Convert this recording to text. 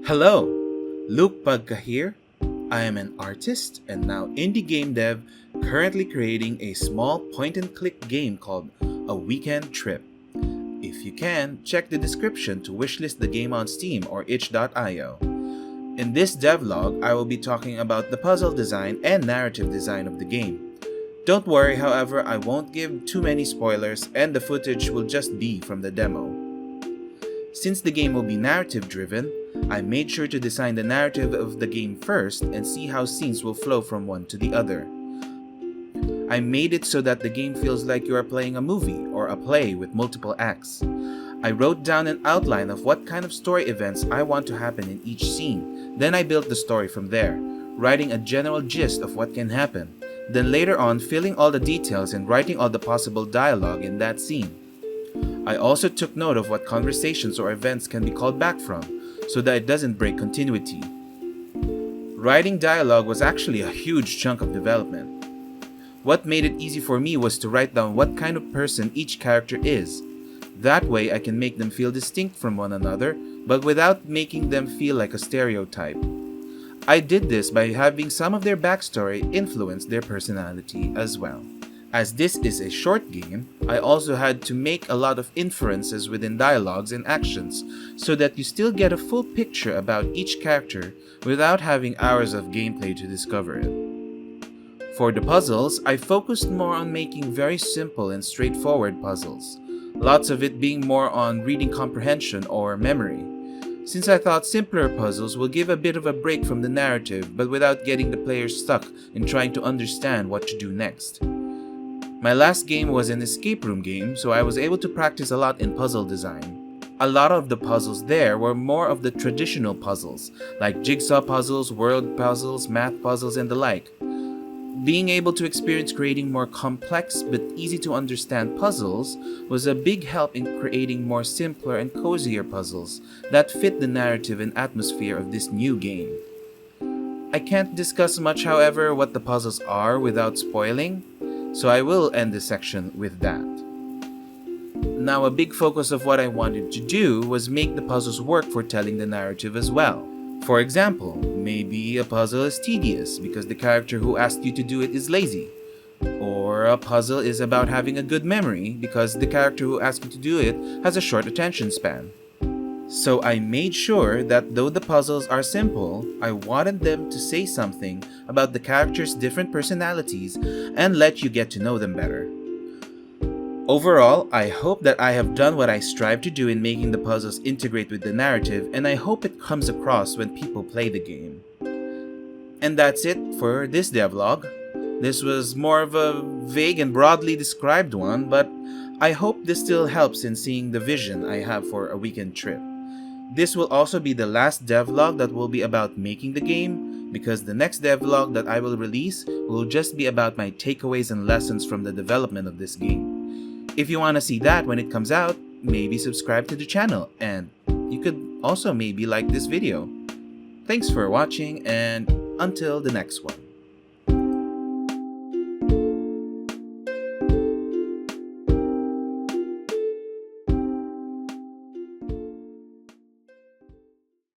Hello, Luke Pagka here. I am an artist and now indie game dev currently creating a small point-and-click game called A Weekend Trip. If you can, check the description to wishlist the game on Steam or itch.io. In this devlog, I will be talking about the puzzle design and narrative design of the game. Don't worry, however, I won't give too many spoilers and the footage will just be from the demo. Since the game will be narrative driven, I made sure to design the narrative of the game first and see how scenes will flow from one to the other. I made it so that the game feels like you are playing a movie or a play with multiple acts. I wrote down an outline of what kind of story events I want to happen in each scene. Then I built the story from there, writing a general gist of what can happen. Then later on, filling all the details and writing all the possible dialogue in that scene. I also took note of what conversations or events can be called back from, so that it doesn't break continuity. Writing dialogue was actually a huge chunk of development. What made it easy for me was to write down what kind of person each character is. That way I can make them feel distinct from one another, but without making them feel like a stereotype. I did this by having some of their backstory influence their personality as well. As this is a short game, I also had to make a lot of inferences within dialogues and actions so that you still get a full picture about each character without having hours of gameplay to discover it. For the puzzles, I focused more on making very simple and straightforward puzzles, lots of it being more on reading comprehension or memory, since I thought simpler puzzles will give a bit of a break from the narrative but without getting the players stuck in trying to understand what to do next. My last game was an escape room game, so I was able to practice a lot in puzzle design. A lot of the puzzles there were more of the traditional puzzles, like jigsaw puzzles, world puzzles, math puzzles, and the like. Being able to experience creating more complex but easy to understand puzzles was a big help in creating more simpler and cozier puzzles that fit the narrative and atmosphere of this new game. I can't discuss much, however, what the puzzles are without spoiling, so I will end this section with that. Now, a big focus of what I wanted to do was make the puzzles work for telling the narrative as well. For example, maybe a puzzle is tedious because the character who asked you to do it is lazy. Or a puzzle is about having a good memory because the character who asked you to do it has a short attention span. So I made sure that though the puzzles are simple, I wanted them to say something about the characters' different personalities and let you get to know them better. Overall, I hope that I have done what I strive to do in making the puzzles integrate with the narrative, and I hope it comes across when people play the game. And that's it for this devlog. This was more of a vague and broadly described one, but I hope this still helps in seeing the vision I have for A Weekend Trip. This will also be the last devlog that will be about making the game, because the next devlog that I will release will just be about my takeaways and lessons from the development of this game. If you want to see that when it comes out, maybe subscribe to the channel, and you could also maybe like this video. Thanks for watching, and until the next one.